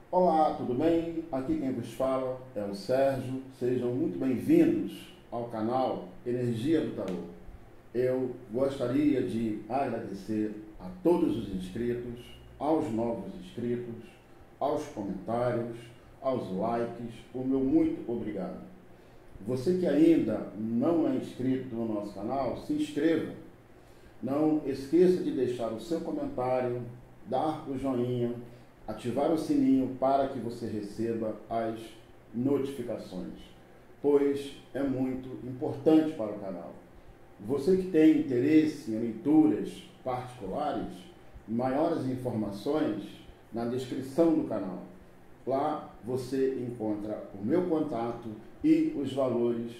Olá, tudo bem? Aqui quem vos fala é o Sérgio. Sejam muito bem-vindos ao canal Energia do Tarô. Eu gostaria de agradecer a todos os inscritos, aos novos inscritos, aos comentários, aos likes. O meu muito obrigado. Você que ainda não é inscrito no nosso canal, se inscreva. Não esqueça de deixar o seu comentário, dar o joinha, ativar o sininho para que você receba as notificações, pois é muito importante para o canal. Você que tem interesse em leituras particulares, maiores informações na descrição do canal. Lá você encontra o meu contato e os valores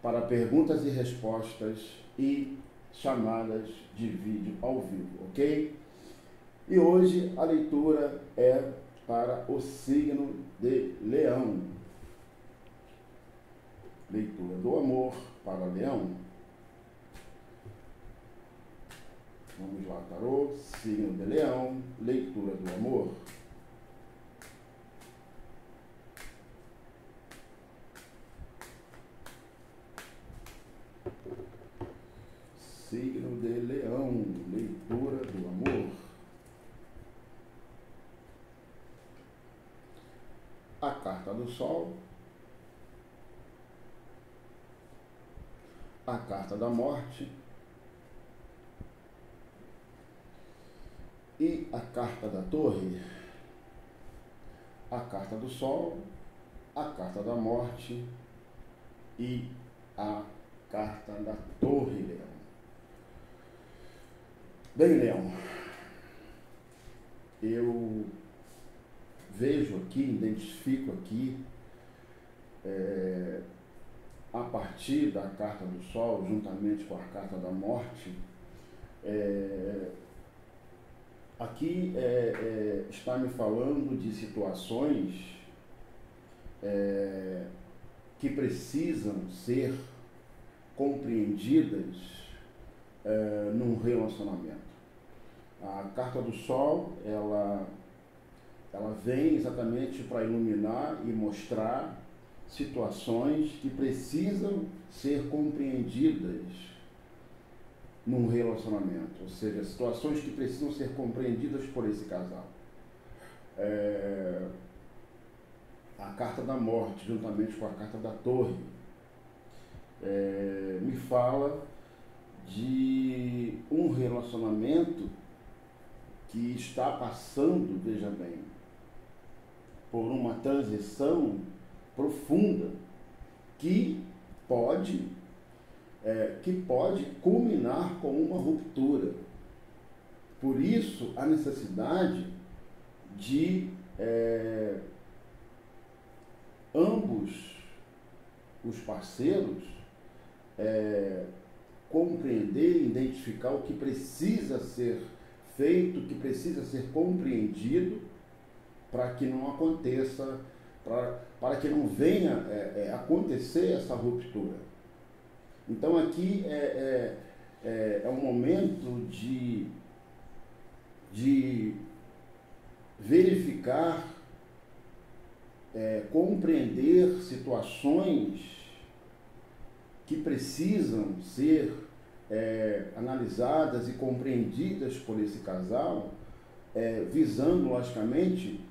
para perguntas e respostas e chamadas de vídeo ao vivo, ok? E hoje a leitura é para o signo de Leão. Leitura do amor para Leão. Vamos lá, tarô, signo de Leão, leitura do amor. Signo de Leão, leitura do amor. A carta do Sol, a carta da morte e a carta da torre. A carta do Sol, a carta da morte e a carta da torre, Leão. Bem, Leão, eu vejo aqui, identifico aqui, a partir da carta do Sol, juntamente com a carta da morte, aqui está me falando de situações que precisam ser compreendidas num relacionamento. A carta do Sol, ela vem exatamente para iluminar e mostrar situações que precisam ser compreendidas num relacionamento, ou seja, situações que precisam ser compreendidas por esse casal. A carta da morte, juntamente com a carta da torre, me fala de um relacionamento que está passando, veja bem, por uma transição profunda que pode culminar com uma ruptura. Por isso, a necessidade de ambos os parceiros compreender e identificar o que precisa ser feito, o que precisa ser compreendido para que não aconteça, para que não venha acontecer essa ruptura. Então aqui é um momento de verificar, compreender situações que precisam ser analisadas e compreendidas por esse casal, visando, logicamente,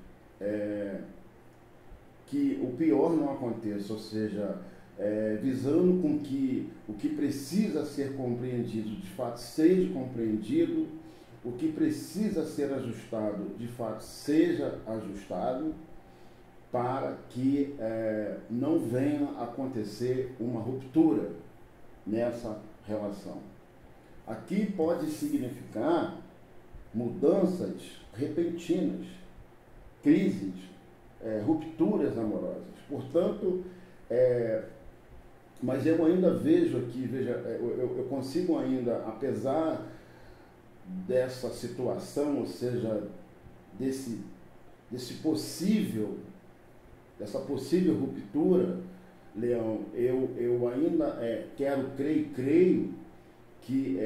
que o pior não aconteça, ou seja, visando com que o que precisa ser compreendido de fato seja compreendido, o que precisa ser ajustado de fato seja ajustado, para que não venha a acontecer uma ruptura nessa relação. Aqui pode significar mudanças repentinas, crises, rupturas amorosas. Portanto, mas eu ainda vejo aqui, eu consigo ainda, apesar dessa situação, ou seja, dessa possível ruptura, Leão, eu ainda creio que,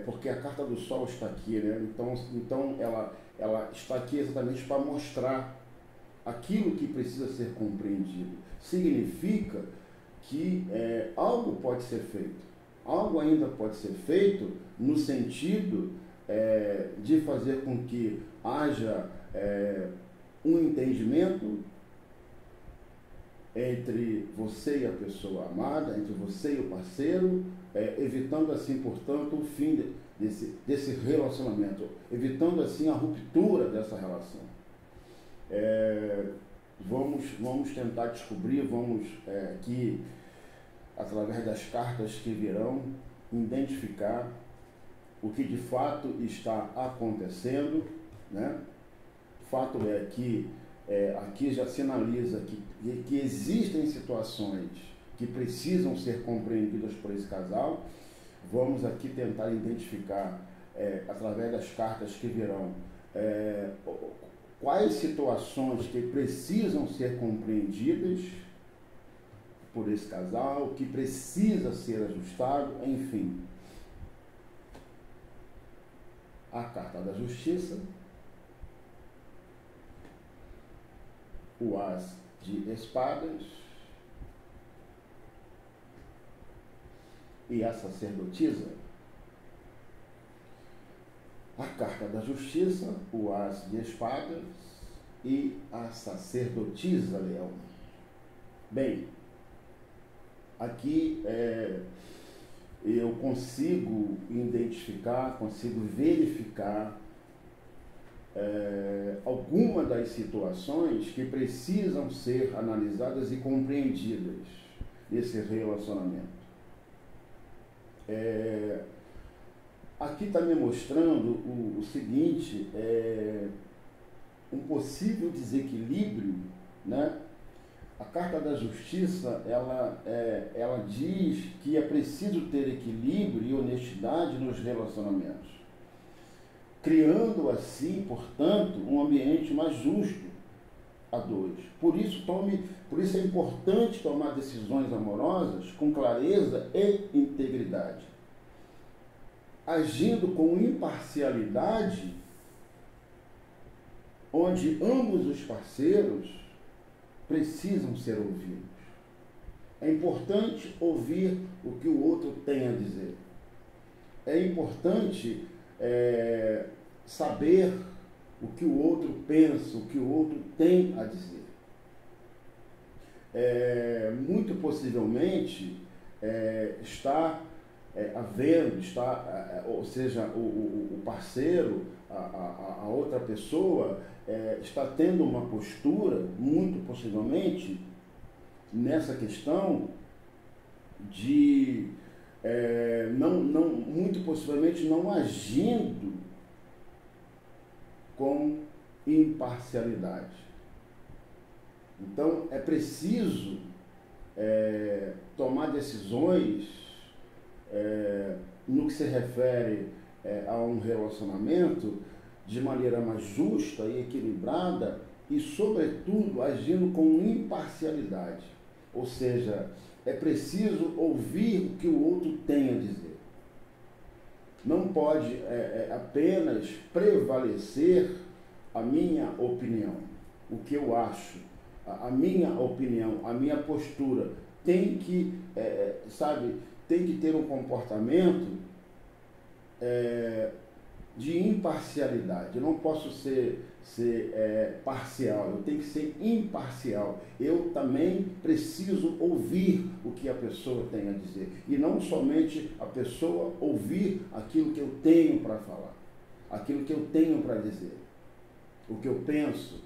porque a carta do Sol está aqui, né? Então ela está aqui exatamente para mostrar aquilo que precisa ser compreendido. Significa que algo pode ser feito. Algo ainda pode ser feito no sentido de fazer com que haja um entendimento entre você e a pessoa amada, entre você e o parceiro, evitando assim, portanto, o fim desse relacionamento, evitando assim a ruptura dessa relação. Vamos tentar descobrir, vamos aqui, através das cartas que virão, identificar o que de fato está acontecendo, né? Fato é que aqui já sinaliza que existem situações que precisam ser compreendidas por esse casal. Vamos aqui tentar identificar, através das cartas que virão, quais situações que precisam ser compreendidas por esse casal, o que precisa ser ajustado, enfim. A carta da Justiça, o As de Espadas e a Sacerdotisa. A carta da Justiça, o As de Espadas e a Sacerdotisa, Leão. Bem, aqui eu consigo identificar, consigo verificar alguma das situações que precisam ser analisadas e compreendidas nesse relacionamento. Aqui está me mostrando o seguinte, um possível desequilíbrio, né? A carta da Justiça, ela diz que é preciso ter equilíbrio e honestidade nos relacionamentos, criando assim, portanto, um ambiente mais justo a dois. Por isso é importante tomar decisões amorosas com clareza e integridade, agindo com imparcialidade, onde ambos os parceiros precisam ser ouvidos. É importante ouvir o que o outro tem a dizer. É importante saber o que o outro pensa, o que o outro tem a dizer. Muito possivelmente está havendo, ou seja, o parceiro, a outra pessoa, está tendo uma postura, muito possivelmente, nessa questão de muito possivelmente não agindo com imparcialidade. Então, é preciso tomar decisões no que se refere a um relacionamento de maneira mais justa e equilibrada e, sobretudo, agindo com imparcialidade. Ou seja, é preciso ouvir o que o outro tem a dizer. Não pode apenas prevalecer a minha opinião, o que eu acho, a minha opinião, a minha postura. Tem que, tem que ter um comportamento de imparcialidade. Eu não posso ser parcial, eu tenho que ser imparcial. Eu também preciso ouvir o que a pessoa tem a dizer. E não somente a pessoa ouvir aquilo que eu tenho para falar, aquilo que eu tenho para dizer, o que eu penso,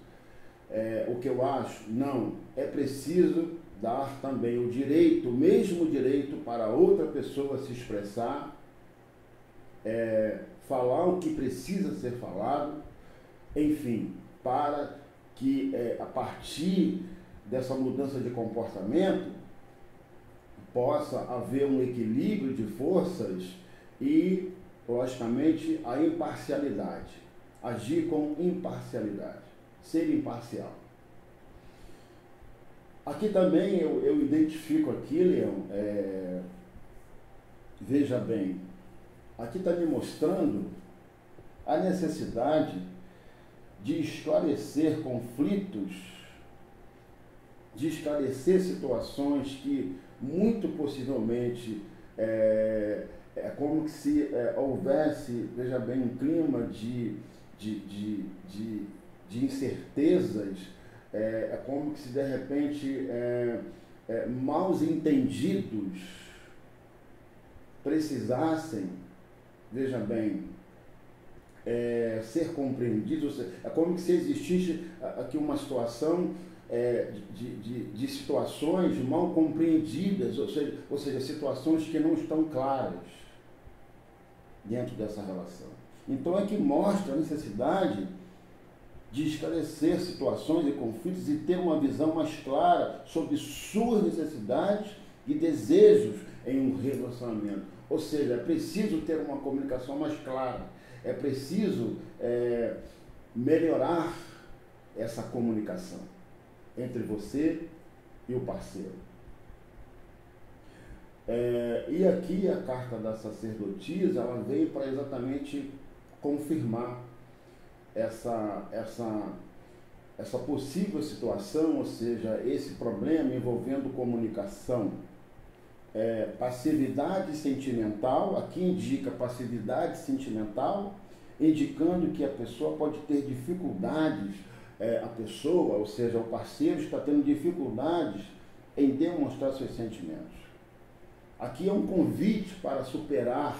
o que eu acho. Não, é preciso dar também o direito, o mesmo direito para outra pessoa se expressar, falar o que precisa ser falado, enfim, para que a partir dessa mudança de comportamento possa haver um equilíbrio de forças e, logicamente, a imparcialidade. Agir com imparcialidade, ser imparcial. Aqui também eu identifico aqui, Leão, veja bem, aqui está me mostrando a necessidade de esclarecer conflitos de esclarecer situações que muito possivelmente é como se houvesse, veja bem, um clima de incertezas, é como se de repente maus entendidos precisassem, veja bem, ser compreendidos. É como se existisse aqui uma situação de situações mal compreendidas, ou seja, situações que não estão claras dentro dessa relação. Então é que mostra a necessidade de esclarecer situações e conflitos e ter uma visão mais clara sobre suas necessidades e desejos em um relacionamento. Ou seja, é preciso ter uma comunicação mais clara, é preciso melhorar essa comunicação entre você e o parceiro. E aqui a carta da sacerdotisa, ela veio para exatamente confirmar essa possível situação, ou seja, esse problema envolvendo comunicação. Passividade sentimental, aqui indica passividade sentimental, indicando que a pessoa pode ter dificuldades, a pessoa, ou seja, o parceiro está tendo dificuldades em demonstrar seus sentimentos. Aqui é um convite para superar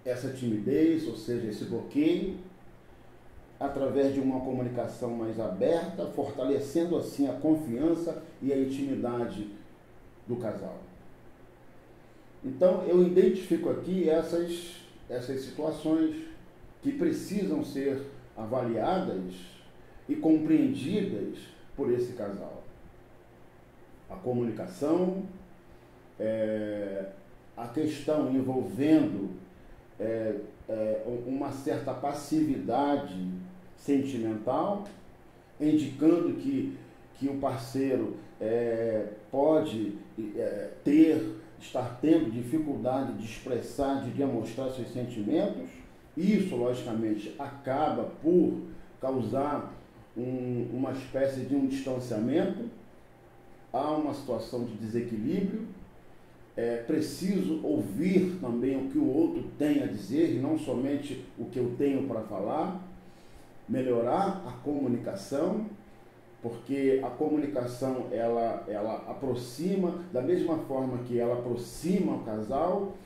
essa timidez, ou seja, esse bloqueio, através de uma comunicação mais aberta, fortalecendo assim a confiança e a intimidade do casal. Então, eu identifico aqui essas situações que precisam ser avaliadas e compreendidas por esse casal. A comunicação, a questão envolvendo uma certa passividade sentimental, indicando que o parceiro pode estar tendo dificuldade de expressar, de demonstrar seus sentimentos. Isso, logicamente, acaba por causar uma espécie de um distanciamento, há uma situação de desequilíbrio. É preciso ouvir também o que o outro tem a dizer, e não somente o que eu tenho para falar. Melhorar a comunicação, porque a comunicação ela aproxima, da mesma forma que ela aproxima o casal,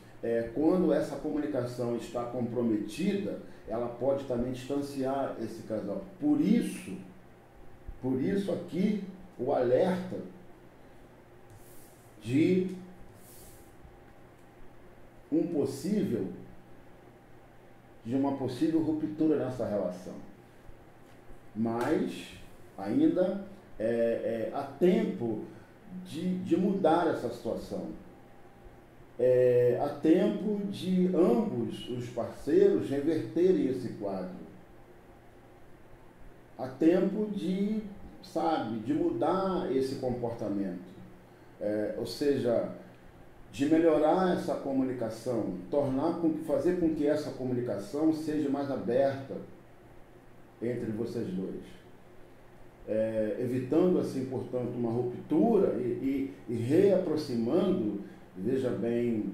quando essa comunicação está comprometida, ela pode também distanciar esse casal. Por isso aqui o alerta de uma possível ruptura nessa relação. Mas ainda há tempo de mudar essa situação. Há tempo de ambos os parceiros reverterem esse quadro. Há tempo de mudar esse comportamento. Ou seja, de melhorar essa comunicação, fazer com que essa comunicação seja mais aberta entre vocês dois. Evitando, assim, portanto, uma ruptura e reaproximando, veja bem,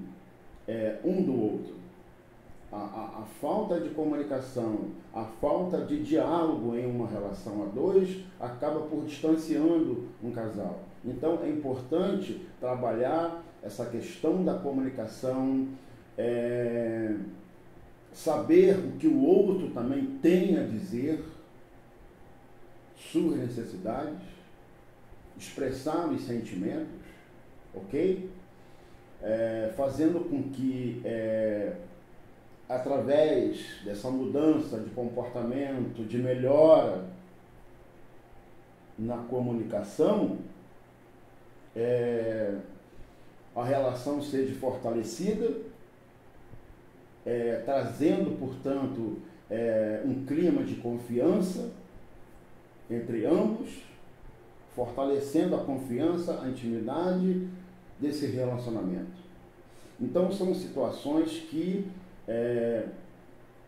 um do outro. A falta de comunicação, a falta de diálogo em uma relação a dois acaba por distanciando um casal. Então, é importante trabalhar essa questão da comunicação, saber o que o outro também tem a dizer, suas necessidades, expressar os sentimentos, ok? Fazendo com que, através dessa mudança de comportamento, de melhora na comunicação, a relação seja fortalecida, trazendo, portanto, um clima de confiança entre ambos, fortalecendo a confiança, a intimidade desse relacionamento. Então, são situações que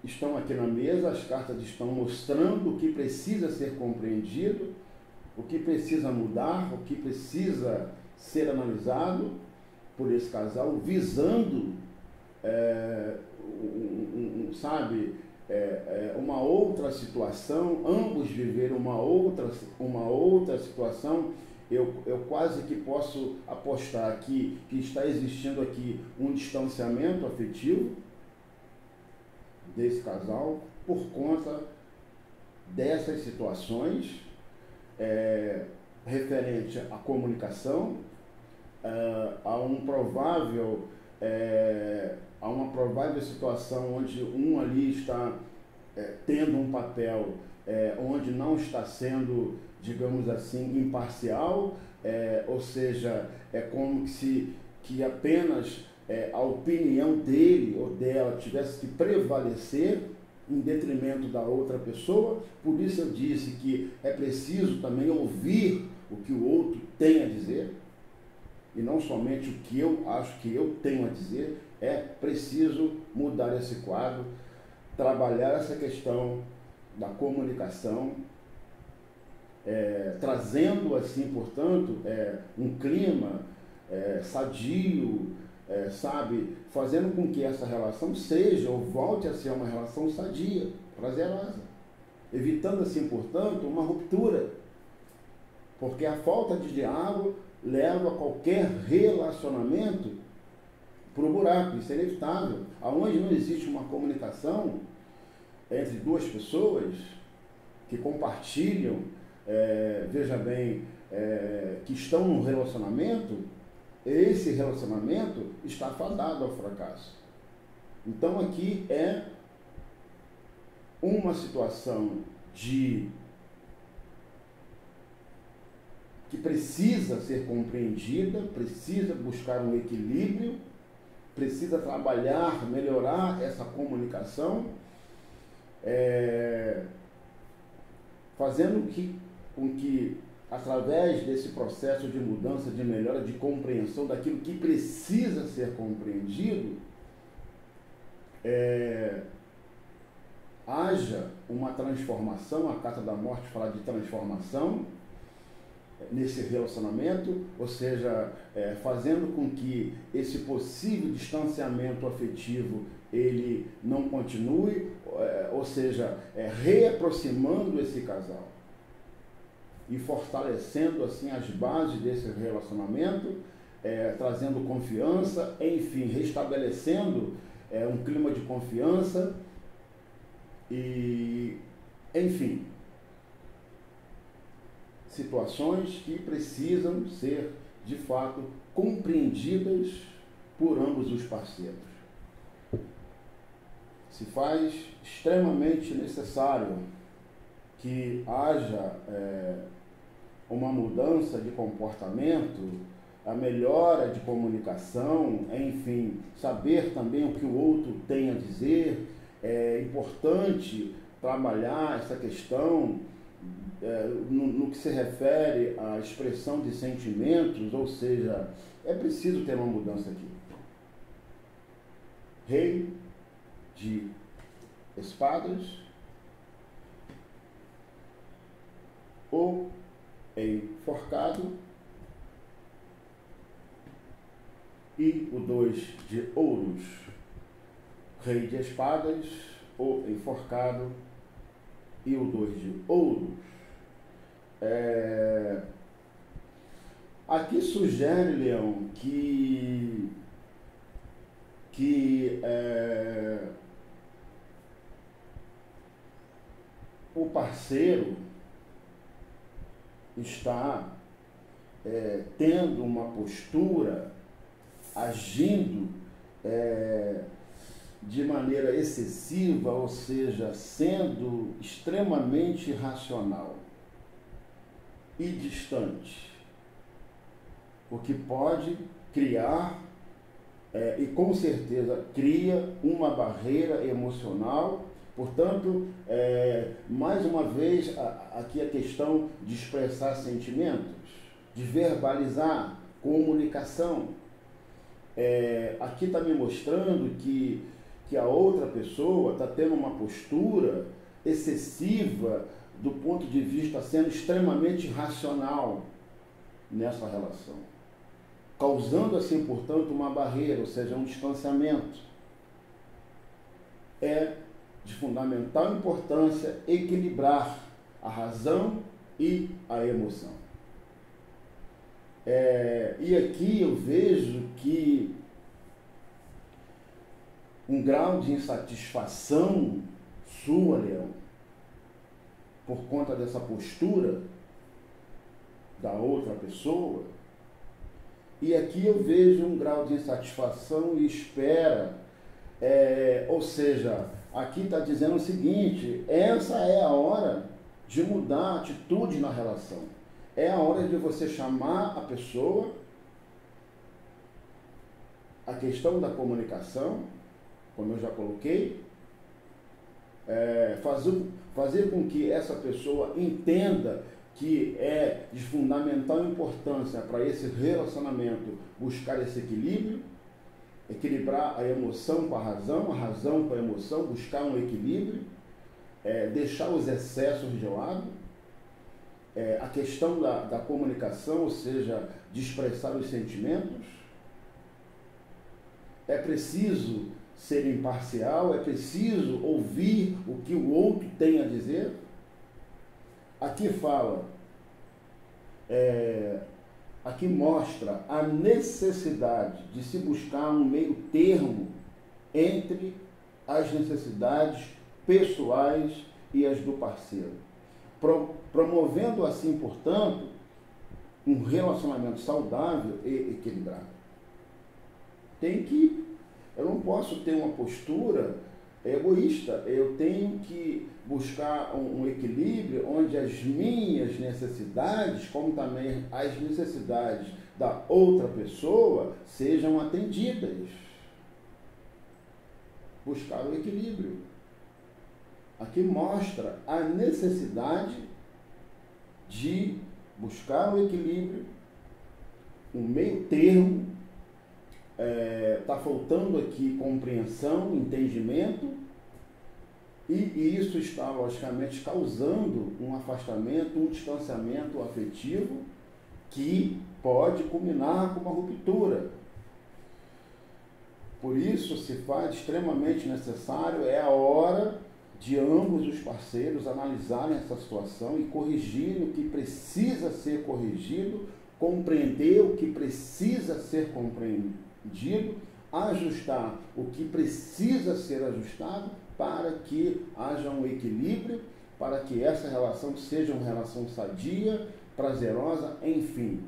estão aqui na mesa, as cartas estão mostrando o que precisa ser compreendido, o que precisa mudar, o que precisa ser analisado por esse casal, visando, uma outra situação, ambos viveram uma outra situação. Eu quase que posso apostar aqui que está existindo aqui um distanciamento afetivo desse casal por conta dessas situações referente à comunicação, a uma provável situação onde um ali está tendo um papel onde não está sendo, digamos assim, imparcial, ou seja, é como que apenas a opinião dele ou dela tivesse que prevalecer em detrimento da outra pessoa. Por isso eu disse que é preciso também ouvir o que o outro tem a dizer, e não somente o que eu acho que eu tenho a dizer. É preciso mudar esse quadro, trabalhar essa questão da comunicação, trazendo assim, portanto, um clima sadio, fazendo com que essa relação seja ou volte a ser uma relação sadia, prazerosa, evitando assim, portanto, uma ruptura, porque a falta de diálogo leva qualquer relacionamento para o buraco. Isso é inevitável. Aonde não existe uma comunicação entre duas pessoas que compartilham, veja bem, que estão num relacionamento, esse relacionamento está fadado ao fracasso. Então aqui é uma situação que precisa ser compreendida, precisa buscar um equilíbrio, precisa trabalhar, melhorar essa comunicação, fazendo com que, através desse processo de mudança, de melhora, de compreensão daquilo que precisa ser compreendido, haja uma transformação. A Carta da Morte fala de transformação nesse relacionamento, ou seja, fazendo com que esse possível distanciamento afetivo ele não continue, ou seja, reaproximando esse casal e fortalecendo assim as bases desse relacionamento, trazendo confiança, enfim, restabelecendo um clima de confiança e, enfim, situações que precisam ser, de fato, compreendidas por ambos os parceiros. Se faz extremamente necessário que haja uma mudança de comportamento, a melhora de comunicação, enfim, saber também o que o outro tem a dizer. É importante trabalhar essa questão no que se refere à expressão de sentimentos, ou seja, é preciso ter uma mudança aqui. Rei de espadas, o enforcado e o 2 de ouros. Rei de espadas, o enforcado e o 2 de ouros. Aqui sugere, Leão, que o parceiro está tendo uma postura, agindo de maneira excessiva, ou seja, sendo extremamente irracional e distante, o que pode criar, e com certeza cria, uma barreira emocional. Portanto, mais uma vez, aqui a questão de expressar sentimentos, de verbalizar, comunicação. Aqui está me mostrando que a outra pessoa está tendo uma postura excessiva, do ponto de vista sendo extremamente racional nessa relação, causando assim, portanto, uma barreira, ou seja, um distanciamento. É de fundamental importância equilibrar a razão e a emoção. E aqui eu vejo que um grau de insatisfação sua, Leão, por conta dessa postura da outra pessoa, e aqui eu vejo um grau de insatisfação e espera, ou seja, aqui está dizendo o seguinte: essa é a hora de mudar a atitude na relação, é a hora de você chamar a pessoa, a questão da comunicação, como eu já coloquei, fazer com que essa pessoa entenda que é de fundamental importância para esse relacionamento buscar esse equilíbrio, equilibrar a emoção com a razão com a emoção, buscar um equilíbrio, deixar os excessos de lado, a questão da comunicação, ou seja, de expressar os sentimentos. É preciso ser imparcial, é preciso ouvir o que o outro tem a dizer. Aqui fala, aqui mostra a necessidade de se buscar um meio termo entre as necessidades pessoais e as do parceiro, promovendo assim, portanto, um relacionamento saudável e equilibrado. Eu não posso ter uma postura egoísta, eu tenho que buscar um equilíbrio onde as minhas necessidades, como também as necessidades da outra pessoa, sejam atendidas. Buscar o equilíbrio. Aqui mostra a necessidade de buscar o equilíbrio, um meio termo. Está faltando aqui compreensão, entendimento, e isso está, logicamente, causando um afastamento, um distanciamento afetivo que pode culminar com uma ruptura. Por isso, se faz extremamente necessário, é a hora de ambos os parceiros analisarem essa situação e corrigirem o que precisa ser corrigido, compreender o que precisa ser compreendido, ajustar o que precisa ser ajustado para que haja um equilíbrio, para que essa relação seja uma relação sadia, prazerosa, enfim.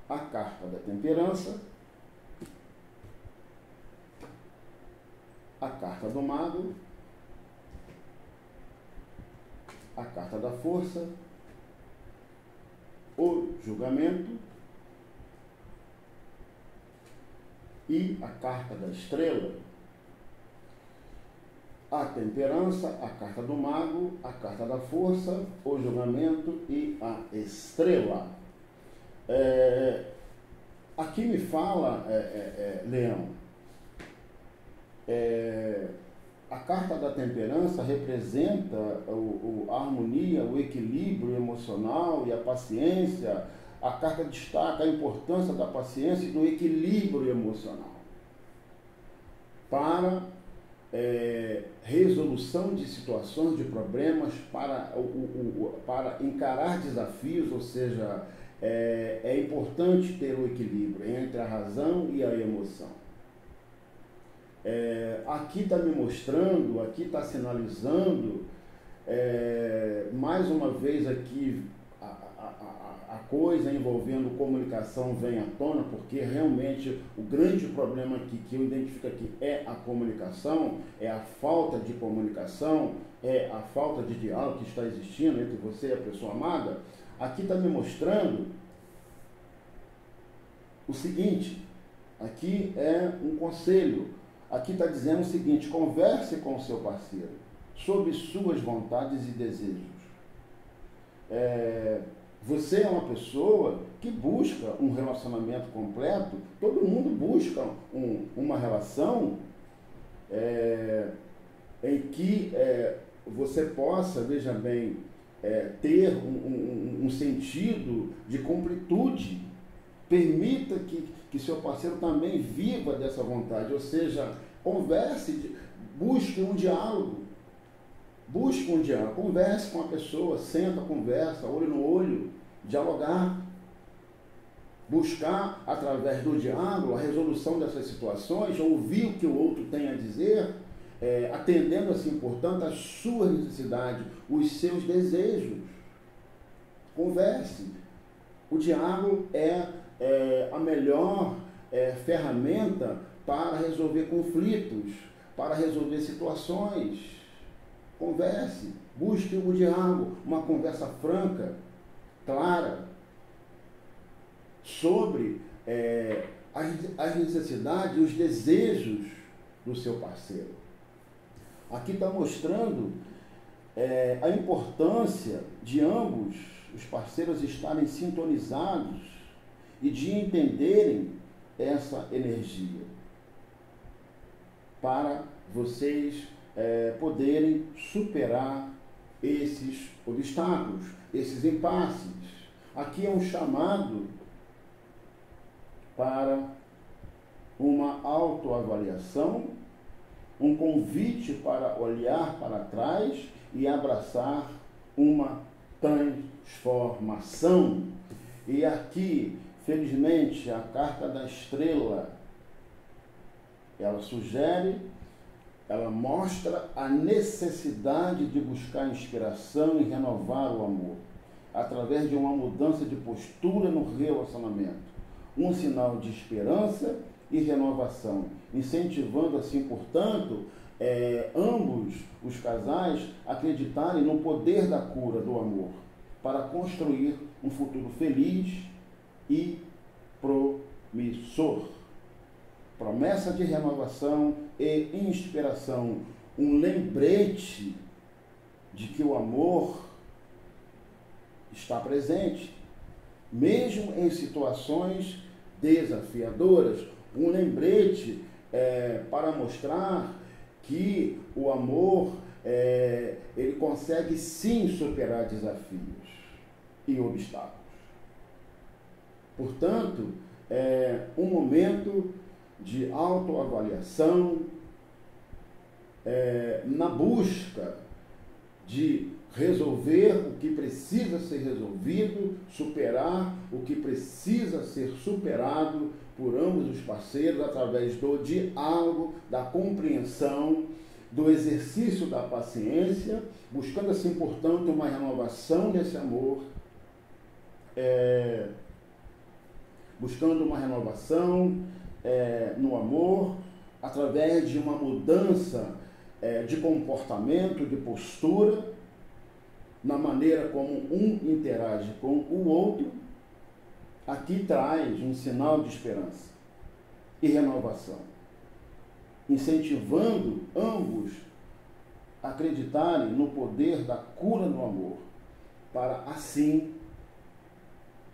A carta da temperança, a carta do mago, a carta da força, o julgamento e a carta da estrela. A temperança, a carta do mago, a carta da força, o julgamento e a estrela. Aqui me fala, Leão, a carta da temperança representa a harmonia, o equilíbrio emocional e a paciência. A carta destaca a importância da paciência e do equilíbrio emocional para resolução de situações, de problemas, para encarar desafios, ou seja, é importante ter o equilíbrio entre a razão e a emoção. Aqui está me mostrando, aqui está sinalizando, mais uma vez aqui, a coisa envolvendo comunicação vem à tona, porque realmente o grande problema aqui, que eu identifico aqui, é a comunicação, é a falta de comunicação, é a falta de diálogo que está existindo entre você e a pessoa amada. Aqui está me mostrando o seguinte, aqui é um conselho, aqui está dizendo o seguinte: converse com o seu parceiro sobre suas vontades e desejos. Você é uma pessoa que busca um relacionamento completo, todo mundo busca uma relação em que você possa, veja bem, ter um sentido de completude. Permita que seu parceiro também viva dessa vontade, ou seja, converse, busque um diálogo. Busque um diálogo, converse com a pessoa, senta, conversa, olho no olho, dialogar. Buscar, através do diálogo, a resolução dessas situações, ouvir o que o outro tem a dizer, atendendo assim, portanto, as suas necessidades, os seus desejos. Converse. O diálogo é a melhor ferramenta para resolver conflitos, para resolver situações. Converse, busque o diálogo, uma conversa franca, clara, sobre as necessidades e os desejos do seu parceiro. Aqui está mostrando a importância de ambos os parceiros estarem sintonizados e de entenderem essa energia, para vocês poderem superar esses obstáculos, esses impasses. Aqui é um chamado para uma autoavaliação, um convite para olhar para trás e abraçar uma transformação. E aqui, felizmente, a carta da estrela, ela sugere, ela mostra a necessidade de buscar inspiração e renovar o amor, através de uma mudança de postura no relacionamento. Um sinal de esperança e renovação, incentivando assim, portanto, ambos os casais acreditarem no poder da cura do amor, para construir um futuro feliz e promissor. Promessa de renovação e inspiração, um lembrete de que o amor está presente, mesmo em situações desafiadoras, um lembrete para mostrar que o amor ele consegue sim superar desafios e obstáculos. Portanto, um momento de autoavaliação, na busca de resolver o que precisa ser resolvido, superar o que precisa ser superado por ambos os parceiros através do diálogo, da compreensão, do exercício da paciência, buscando assim, portanto, uma renovação nesse amor, buscando uma renovação no amor, através de uma mudança de comportamento, de postura, na maneira como um interage com o outro. Aqui traz um sinal de esperança e renovação, incentivando ambos a acreditarem no poder da cura no amor, para assim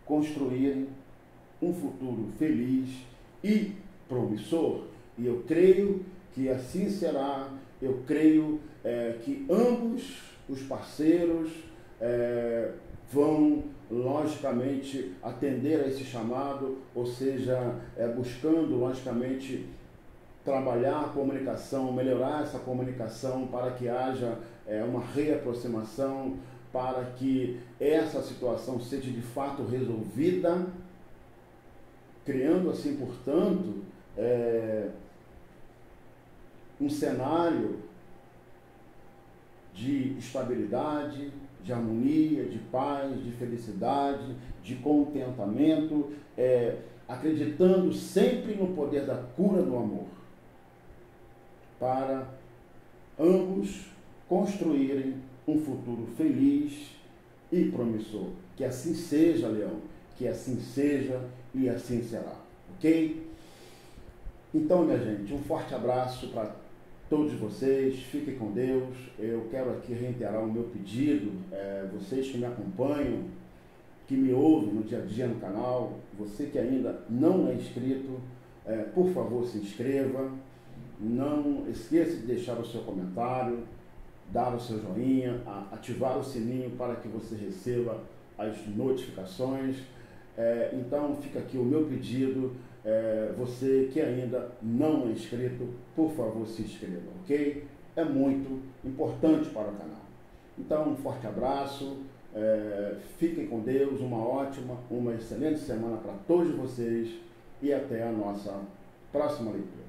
construírem um futuro feliz e promissor. E eu creio que assim será. Eu creio que ambos os parceiros vão, logicamente, atender a esse chamado, ou seja, buscando, logicamente, trabalhar a comunicação, melhorar essa comunicação para que haja uma reaproximação, para que essa situação seja de fato resolvida, criando assim, portanto, um cenário de estabilidade, de harmonia, de paz, de felicidade, de contentamento, acreditando sempre no poder da cura do amor, para ambos construírem um futuro feliz e promissor. Que assim seja, Leão, que assim seja e assim será, ok? Então, minha gente, um forte abraço para todos vocês, fiquem com Deus. Eu quero aqui reiterar o meu pedido, vocês que me acompanham, que me ouvem no dia a dia no canal, você que ainda não é inscrito, por favor, se inscreva, não esqueça de deixar o seu comentário, dar o seu joinha, ativar o sininho para que você receba as notificações. Então fica aqui o meu pedido, você que ainda não é inscrito, por favor se inscreva, ok? É muito importante para o canal. Então um forte abraço, fiquem com Deus, uma excelente semana para todos vocês e até a nossa próxima leitura.